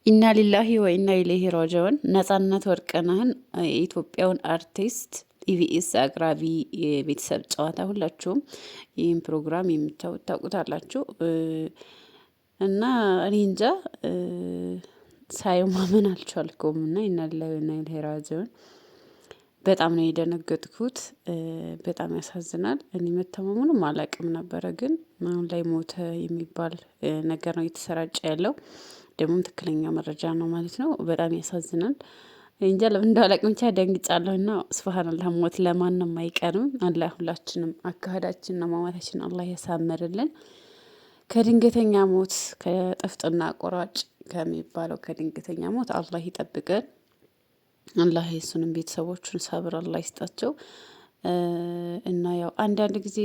ኢና ሊላሂ ወኢና ኢለይሂ ራጂዑን። ነጻነት ወርቅነህን የኢትዮጵያውን አርቲስት ኢቢኤስ አቅራቢ የቤተሰብ ጨዋታ ሁላችሁም ይህን ፕሮግራም የምታዩት ታውቁታላችሁ። እና እኔ እንጃ ሳየው ማመን አልቻልኩም። እና ኢና ሊላሂ ወኢና ኢለይሂ ራጂዑን በጣም ነው የደነገጥኩት። በጣም ያሳዝናል። እኔ መተማመኑም አላውቅም ነበረ፣ ግን አሁን ላይ ሞተ የሚባል ነገር ነው እየተሰራጨ ያለው። ደግሞ ትክክለኛ መረጃ ነው ማለት ነው። በጣም ያሳዝናል። እንጃ ለምን እንዳላቅም ብቻ ደንግጫለሁና ሱብሃንአላህ። ሞት ለማንም አይቀርም። አላህ ሁላችንም አካሄዳችንና ማማታችን አላህ ያሳምርልን። ከድንገተኛ ሞት ከጥፍጥና ቆራጭ ከሚባለው ከድንገተኛ ሞት አላህ ይጠብቀን። አላህ የሱንም ቤተሰቦቹን ሰብር አላህ ይስጣቸው። እና ያው አንዳንድ ጊዜ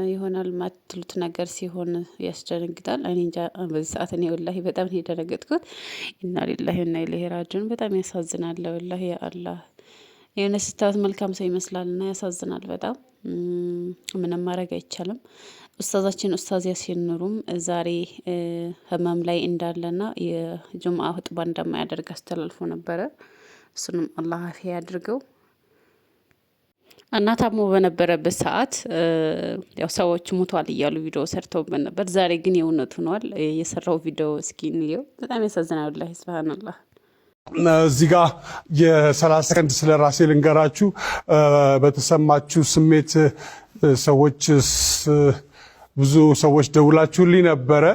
ይሆናል ማትሉት ነገር ሲሆን ያስደነግጣል። እኔ እንጃ በዚህ ሰዓት እኔ ወላሂ በጣም ነው የደነገጥኩት። ኢና ሊላሂ ወኢና ኢለይሂ ራጂዑን። በጣም ያሳዝናል። ወላሂ ያ አላህ የሆነ ስታዩት መልካም ሰው ይመስላልና ያሳዝናል በጣም። ምንም ማድረግ አይቻልም። ኡስታዛችን ኡስታዝ ያሲን ኑሩም ዛሬ ህመም ላይ እንዳለና የጁምአ ሁጥባ እንደማያደርግ አስተላልፎ ነበረ። እሱንም አላህ አፊያ ያድርገው። እና ታሞ በነበረበት ሰዓት ያው ሰዎች ሙቷል እያሉ ቪዲዮ ሰርተውበት ነበር። ዛሬ ግን የእውነት ሆኗል። የሰራው ቪዲዮ እስኪ እንየው። በጣም ያሳዝናል ወላሂ ሱብሃንአላህ። እዚህ ጋር የ30 ሰከንድ ስለ ራሴ ልንገራችሁ። በተሰማችሁ ስሜት ሰዎች ብዙ ሰዎች ደውላችሁልኝ ነበረ።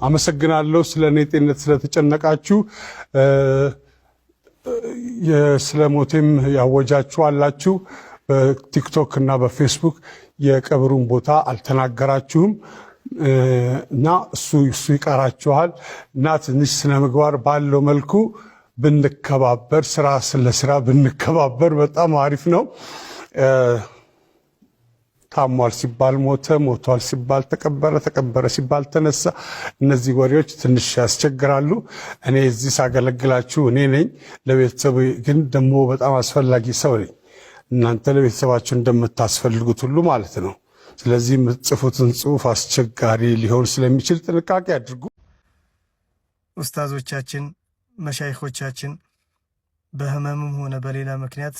አመሰግናለሁ። ስለ እኔ ጤንነት ስለተጨነቃችሁ ስለ ሞቴም ያወጃችሁ አላችሁ። በቲክቶክ እና በፌስቡክ የቀብሩን ቦታ አልተናገራችሁም እና እሱ ይቀራችኋል እና ትንሽ ስነ ምግባር ባለው መልኩ ብንከባበር፣ ስራ ስለ ብንከባበር በጣም አሪፍ ነው። ታሟል ሲባል ሞተ፣ ሞቷል ሲባል ተቀበረ፣ ተቀበረ ሲባል ተነሳ። እነዚህ ወሬዎች ትንሽ ያስቸግራሉ። እኔ እዚህ ሳገለግላችሁ እኔ ነኝ፣ ለቤተሰቡ ግን ደግሞ በጣም አስፈላጊ ሰው ነኝ። እናንተ ለቤተሰባችሁ እንደምታስፈልጉት ሁሉ ማለት ነው። ስለዚህ የምትጽፉትን ጽሑፍ አስቸጋሪ ሊሆን ስለሚችል ጥንቃቄ አድርጉ። ኡስታዞቻችን መሻይኾቻችን በህመምም ሆነ በሌላ ምክንያት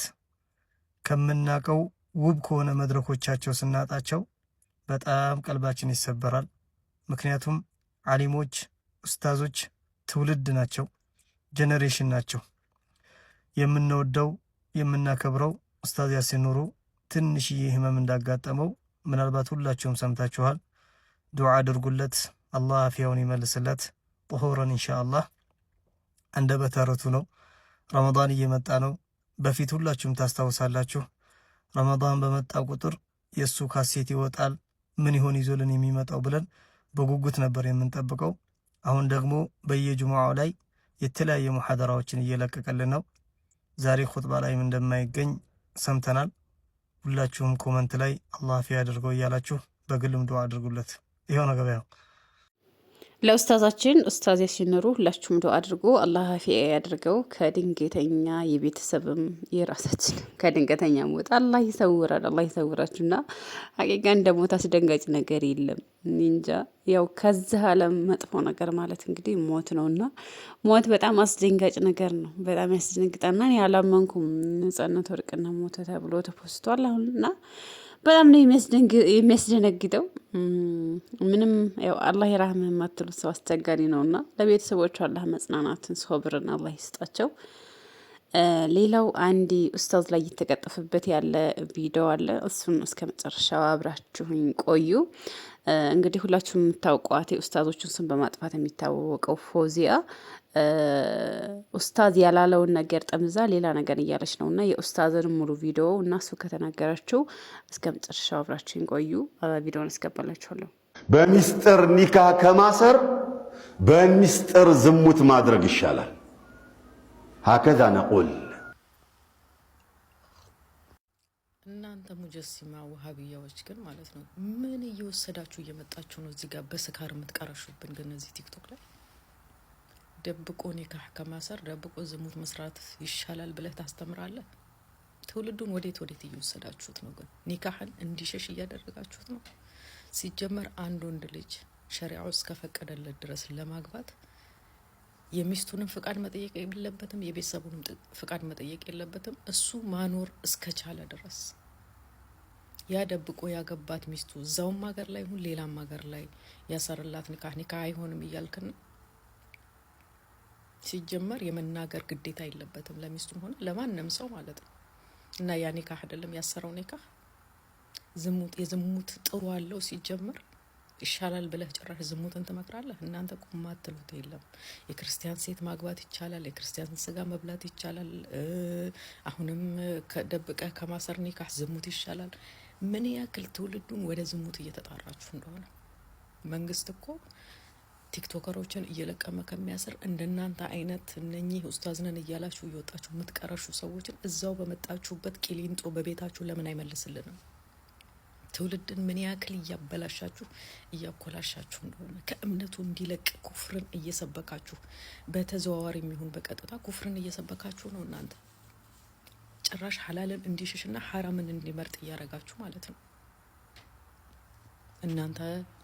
ከምናቀው ውብ ከሆነ መድረኮቻቸው ስናጣቸው በጣም ቀልባችን ይሰበራል። ምክንያቱም ዓሊሞች ኡስታዞች ትውልድ ናቸው፣ ጀነሬሽን ናቸው። የምንወደው የምናከብረው ኡስታዝ ያሲን ኑሩ ትንሽዬ ህመም እንዳጋጠመው ምናልባት ሁላችሁም ሰምታችኋል። ዱዓ አድርጉለት፣ አላህ አፊያውን ይመልስለት። ጦሆረን ኢንሻአላህ። አንደበተ ርቱዕ ነው። ረመዳን እየመጣ ነው። በፊት ሁላችሁም ታስታውሳላችሁ። ረመዳን በመጣ ቁጥር የሱ ካሴት ይወጣል፣ ምን ይሆን ይዞልን የሚመጣው ብለን በጉጉት ነበር የምንጠብቀው። አሁን ደግሞ በየጁሙዓው ላይ የተለያየ ሙሐደራዎችን እየለቀቀልን ነው። ዛሬ ኹጥባ ላይም እንደማይገኝ ሰምተናል። ሁላችሁም ኮመንት ላይ አላህ አፊያ ያድርገው እያላችሁ በግልም ዱዓ አድርጉለት። ይሄው ነው ገበያው። ለኡስታዛችን ኡስታዝ ያሲን ኑሩ ሁላችሁም ዱዓ አድርጉ። አላህ አፊያ ያድርገው። ከድንገተኛ የቤተሰብም የራሳችን ከድንገተኛ ሞት አላህ ይሰውራል። አላህ ይሰውራችሁና ሀቂቃ እንደ ሞት አስደንጋጭ ነገር የለም። እንጃ ያው ከዚህ ዓለም መጥፎ ነገር ማለት እንግዲህ ሞት ነውና ሞት በጣም አስደንጋጭ ነገር ነው። በጣም ያስደነግጣልና እኔ አላመንኩም። ነጻነት ወርቅነህ ሞተ ተብሎ ተፖስቷል አሁንና በጣም ነው የሚያስደነግጠው። ምንም ያው አላህ ይራህምህ የማትሉት ሰው አስቸጋሪ ነውና ለቤተሰቦቹ አላህ መጽናናትን ሶብርን አላህ ይስጣቸው። ሌላው አንድ ኡስታዝ ላይ እየተቀጠፈበት ያለ ቪዲዮ አለ። እሱን እስከ መጨረሻው አብራችሁኝ ቆዩ። እንግዲህ ሁላችሁም የምታውቋት የኡስታዞቹን ስም በማጥፋት የሚታወቀው ፎዚያ ኡስታዝ ያላለውን ነገር ጠምዛ ሌላ ነገር እያለች ነው እና የኡስታዝን ሙሉ ቪዲዮ እና እሱ ከተናገራችሁ እስከ መጨረሻው አብራችሁኝ ቆዩ። ቪዲዮን እስገባላችኋለሁ። በሚስጥር ኒካህ ከማሰር በሚስጥር ዝሙት ማድረግ ይሻላል። ሀከዛ ነቁል። እናንተ ሙጀሲማ ወሃቢያዎች ግን ማለት ነው ምን እየወሰዳችሁ እየመጣችሁ ነው እዚህ ጋር በስካር የምትቀረሹብን? ግን እዚህ ቲክቶክ ላይ ደብቆ ኒካህ ከማሰር ደብቆ ዝሙት መስራት ይሻላል ብለህ ታስተምራለህ። ትውልዱን ወዴት እየወሰዳችሁት ነው? ግን ኒካህን እንዲሸሽ እያደረጋችሁት ነው። ሲጀመር አንድ ወንድ ልጅ ሸሪዓው እስከፈቀደለት ድረስ ለማግባት የሚስቱንም ፍቃድ መጠየቅ የለበትም፣ የቤተሰቡንም ፍቃድ መጠየቅ የለበትም። እሱ ማኖር እስከቻለ ድረስ ያ ደብቆ ያገባት ሚስቱ እዛውም ሀገር ላይ ይሁን ሌላም ሀገር ላይ ያሰርላት ኒካህ አይሆንም እያልክን ሲጀመር የመናገር ግዴታ የለበትም ለሚስቱም ሆነ ለማንም ሰው ማለት ነው። እና ያ ኒካህ አይደለም ያሰረው ኒካህ የዝሙት ጥሩ አለው ሲጀመር ይሻላል ብለህ ጭራሽ ዝሙትን ትመክራለህ? እናንተ ቁም አትሉት የለም። የክርስቲያን ሴት ማግባት ይቻላል፣ የክርስቲያን ስጋ መብላት ይቻላል። አሁንም ከደብቀህ ከማሰር ኒካህ ዝሙት ይሻላል። ምን ያክል ትውልዱን ወደ ዝሙት እየተጣራችሁ እንደሆነ መንግስት እኮ ቲክቶከሮችን እየለቀመ ከሚያስር እንደናንተ አይነት እነኚህ ኡስታዝ ነን እያላችሁ እየወጣችሁ የምትቀረሹ ሰዎችን እዛው በመጣችሁበት ቂሊንጦ በቤታችሁ ለምን አይመልስልንም? ትውልድን ምን ያክል እያበላሻችሁ እያኮላሻችሁ እንደሆነ ከእምነቱ እንዲለቅ ኩፍርን እየሰበካችሁ በተዘዋዋሪ የሚሆን በቀጥታ ኩፍርን እየሰበካችሁ ነው። እናንተ ጭራሽ ሐላልን እንዲሽሽና ሐራምን እንዲመርጥ እያረጋችሁ ማለት ነው። እናንተ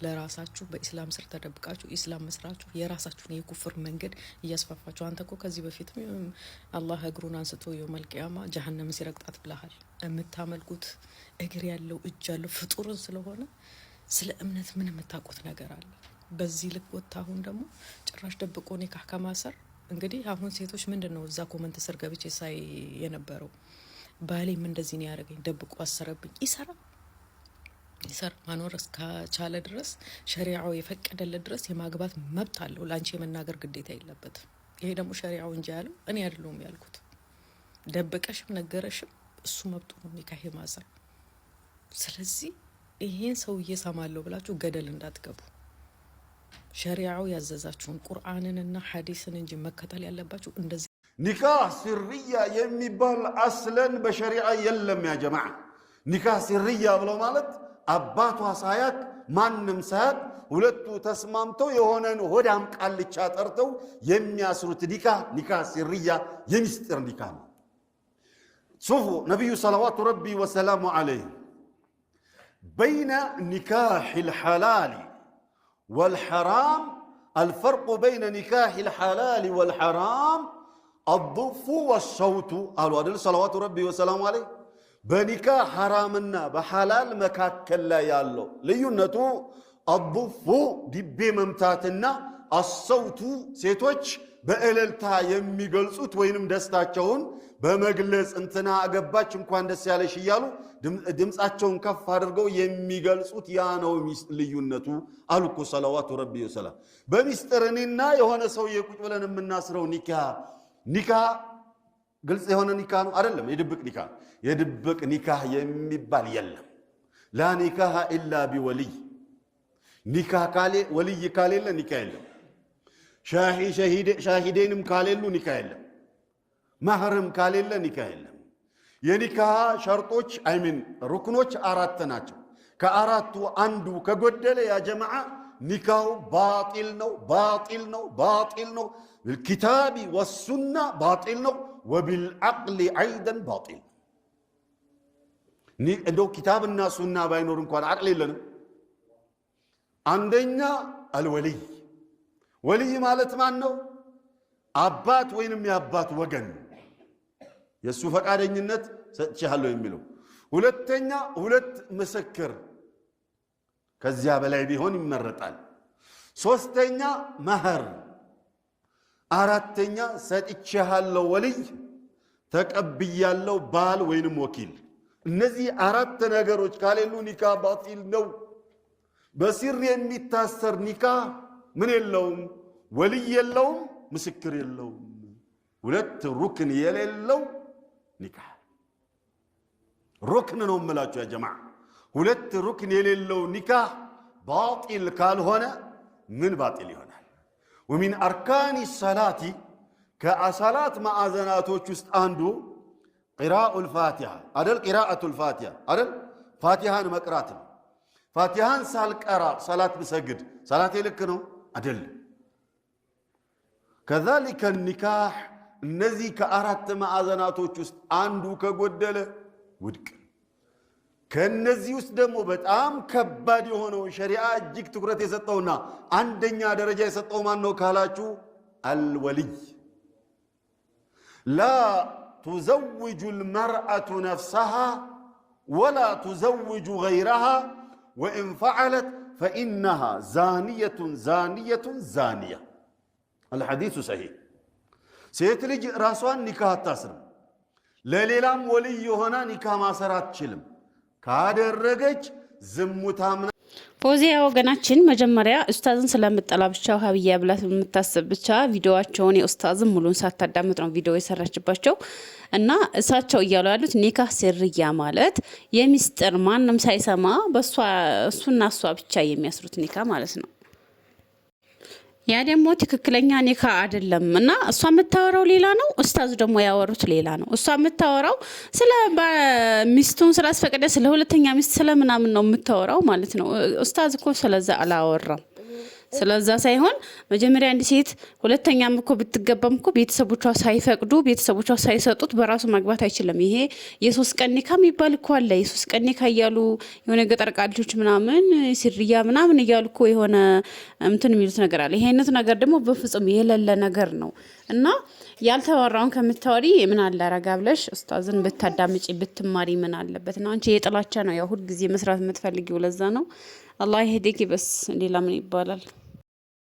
ለራሳችሁ በእስላም ስር ተደብቃችሁ ኢስላም መስራችሁ የራሳችሁን የኩፍር መንገድ እያስፋፋችሁ። አንተ እኮ ከዚህ በፊትም አላህ እግሩን አንስቶ የውመል ቂያማ ጀሀነም ሲረግጣት ብለሃል። የምታመልኩት እግር ያለው እጅ ያለው ፍጡርን ስለሆነ ስለ እምነት ምን የምታውቁት ነገር አለ? በዚህ ልክ ወጣ። አሁን ደግሞ ጭራሽ ደብቆ ኒካህ ከማሰር እንግዲህ አሁን ሴቶች ምንድነው እዛ ኮመንት ስር ገብቼ ሳይ የነበረው ባሌም እንደዚህ ነው ያደረገኝ ደብቆ አሰረብኝ። ይሰራ ማኖር እስከቻለ ድረስ ሸሪዓው የፈቀደለት ድረስ የማግባት መብት አለው። ላንቺ የመናገር ግዴታ የለበትም። ይሄ ደግሞ ሸሪዓው እንጂ ያለው እኔ አይደለሁም ያልኩት። ደብቀሽም ነገረሽም እሱ መብቱ ነው ኒካህ ማሰር። ስለዚህ ይሄን ሰውዬ ሰማለሁ ብላችሁ ገደል እንዳትገቡ። ሸሪዓው ያዘዛችሁን ቁርአንንና ሐዲስን እንጂ መከተል ያለባችሁ እንደዚህ። ኒካህ ሲርያ የሚባል አስለን በሸሪዓ የለም ያ ጀማዓ። ኒካህ ሲርያ ብለው ማለት አባቷ ሳያቅ ማንም ሳያቅ ሁለቱ ተስማምተው የሆነን ሆዳም ቃልቻ ጠርተው የሚያስሩት ኒካህ ሲርያ የሚስጥር ኒካህ ነው። ሱፉ ነቢዩ ሰለዋቱ ረቢ ወሰላሙ ዐለይህ በይነ ኒካህ ልሐላል ወልሐራም አልፈርቁ በይነ ኒካህ ልሐላል ወልሐራም አዱፉ ወሰውቱ አሉ አይደል? ሰለዋቱ ረቢ ወሰላሙ ዐለይህ በኒካህ ሐራምና በሐላል መካከል ላይ ያለው ልዩነቱ አዱፉ ዲቤ መምታትና አሰውቱ ሴቶች በእልልታ የሚገልጹት ወይንም ደስታቸውን በመግለጽ እንትና አገባች እንኳን ደስ ያለሽ እያሉ ድምጻቸውን ከፍ አድርገው የሚገልጹት ያ ነው ልዩነቱ አሉ እኮ ሰለዋቱ ረቢ ወሰላም። በሚስጥር እኔና የሆነ ሰውዬ ቁጭ ብለን የምናስረው ኒካህ ግልጽ የሆነ ኒካህ ነው አይደለም፣ የድብቅ ኒካህ። የድብቅ ኒካህ የሚባል የለም። ላ ኒካህ ኢላ ቢወልይ። ኒካህ ወልይ ካሌለ ኒካህ የለም። ሻሂዴንም ካሌሉ ኒካህ የለም። ማህርም ካሌለ ኒካህ የለም። የኒካህ ሸርጦች ሩክኖች 4 ናቸው። ከአራቱ አንዱ ከጎደለ ያ ጀማዓ ኒካሁ ባጢል ነው። بالكتاب والسنة باطل نو وبالعقل أيضا باطل. عندو كتاب الناس سنة باينور كون عقل لنا. عندنا الولي. ولي مالت مانو አባት ወይንም ያባት ወገን የሱ ፈቃደኝነት ሰጥቻለሁ የሚለው። ሁለተኛ ሁለት ምስክር ከዚያ በላይ ቢሆን ይመረጣል። ሶስተኛ መህር። አራተኛ ሰጥቻለሁ ወልይ ተቀብያለሁ ባል ወይንም ወኪል። እነዚህ 4 ነገሮች ካሌሉ ኒካህ ባጢል ነው። በሲር የሚታሰር ኒካህ ምን የለውም? ወልይ የለውም፣ ምስክር የለውም። 2 ሩክን የሌለው ኒካህ ሩክን ነው የምላችሁ ያ ጀማዓ። 2 ሩክን የሌለው ኒካህ ባጢል ካልሆነ ምን ባጢል ይሆናል? ومن أركان الصلاة كأصلاة معاذناتوች ውስጥ አንዱ قراءة الفاتحة አይደል? قراءة الفاتحة አይደል? ፋቲሃን መቅራት ነው። ፋቲሃን ሳልቀራ ሰላት ብሰግድ ሰላቴ ልክ ነው አይደል? كذلك النكاح እነዚህ ከ4 ማዕዘናቶች ውስጥ አንዱ ከጎደለ ውድቅ። ከነዚህ ውስጥ ደግሞ በጣም ከባድ የሆነው ሸሪዓ እጅግ ትኩረት የሰጠውና አንደኛ ደረጃ የሰጠው ማን ነው ካላችሁ الولي لا تزوج المرأة نفسها ولا تزوج غيرها وإن فعلت فإنها زانية زانية زانية. الحديث صحيح. سيتلج راسوان نكاح تاسرم لليلام ولي هنا نكاح ما سرات شلم كادر رجج زموتامنا ፎዚያ ወገናችን መጀመሪያ ኡስታዝን ስለምጠላ ብቻ ሀብያ ብላ የምታስብ ብቻ ቪዲዮዋቸውን የኡስታዝን ሙሉን ሳታዳምጥ ነው ቪዲዮ የሰራችባቸው እና እሳቸው እያሉ ያሉት ኒካህ ሲርያ ማለት የሚስጥር ማንም ሳይሰማ እሱና እሷ ብቻ የሚያስሩት ኒካህ ማለት ነው። ያ ደግሞ ትክክለኛ ኒካ አይደለም እና እሷ የምታወራው ሌላ ነው፣ ኡስታዝ ደግሞ ያወሩት ሌላ ነው። እሷ የምታወራው ስለ ሚስቱን ስላስፈቀደ ስለ ሁለተኛ ሚስት ስለምናምን ነው የምታወራው ማለት ነው። ኡስታዝ እኮ ስለዛ አላወራም። ስለዛ ሳይሆን መጀመሪያ አንድ ሴት ሁለተኛም እኮ ብትገባም እኮ ቤተሰቦቿ ሳይፈቅዱ ቤተሰቦቿ ሳይሰጡት በራሱ ማግባት አይችልም። ይሄ የሶስት ቀን ኒካ የሚባል እኮ አለ። የሶስት ቀን ኒካ እያሉ የሆነ ገጠር ቃልጆች ምናምን ሲርያ ምናምን እያሉ እኮ የሆነ እንትን የሚሉት ነገር አለ። ይሄ አይነት ነገር ደግሞ በፍጹም የሌለ ነገር ነው እና ያልተወራውን ከምታወሪ ምን አለ ረጋ ብለሽ ኡስታዝን ብታዳምጪ ብትማሪ ምን አለበት ነው። አንቺ የጥላቻ ነው ያው ሁሉ ጊዜ መስራት የምትፈልጊው ለዛ ነው። አላህ ይሄድክ በስ ሌላ ምን ይባላል?